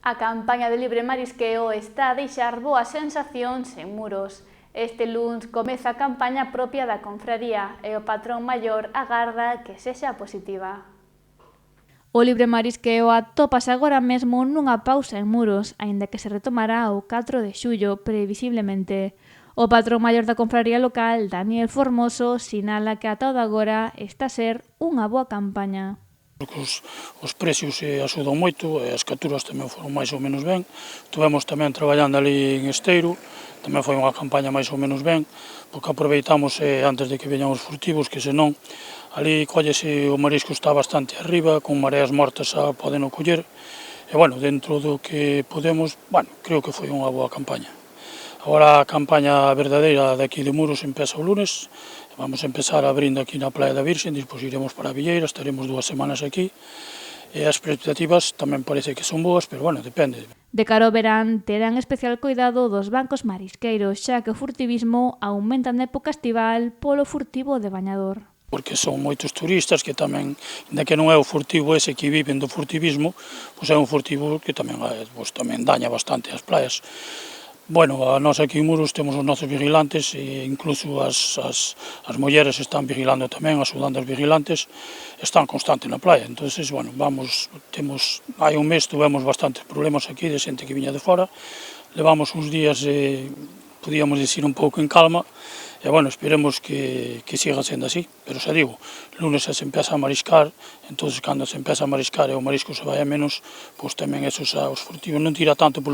A campaña de libre marisqueo está a deixar boas sensacións en Muros. Este luns comeza a campaña propia da confraría e o patrón maior agarda que sexa positiva. O libre marisqueo atópase agora mesmo nunha pausa en Muros, aínda que se retomará o 4 de xullo, previsiblemente. O patrón maior da confraría local, Daniel Formoso, sinala que ata o de agora está a ser unha boa campaña. Os precios axudan moito, e as capturas tamén foron máis ou menos ben. Estivemos tamén traballando ali en Esteiro, tamén foi unha campaña máis ou menos ben, porque aproveitamos antes de que veñan os furtivos, que senón ali collese o marisco está bastante arriba, con mareas mortas poden o coller, e dentro do que podemos, creo que foi unha boa campaña. Agora a campaña verdadeira de aquí de Muros empeza o lunes, vamos a empezar abrindo aquí na Praia da Virxen, despois iremos para a Villeira, estaremos 2 semanas aquí, e as expectativas tamén parece que son boas, pero depende. De cara ao verán, terán especial cuidado dos bancos marisqueiros, xa que o furtivismo aumenta na época estival polo furtivo de bañador. Porque son moitos turistas que tamén, ainda que non é o furtivo ese que viven do furtivismo, pois é un furtivo que tamén daña bastante as praias. A nós aquí en Muros temos os nosos vigilantes e incluso as mulleres están vigilando tamén, axudando os vigilantes, están constante na praia. Entón, hai un mes tuvemos bastantes problemas aquí de xente que viña de fora, levamos uns días, podíamos dicir, un pouco en calma, e esperemos que siga sendo así, pero xa digo, lunes se empeza a mariscar, entón cando se empeza a mariscar e o marisco se vai a menos, pois tamén esos os furtivos non tira tanto polo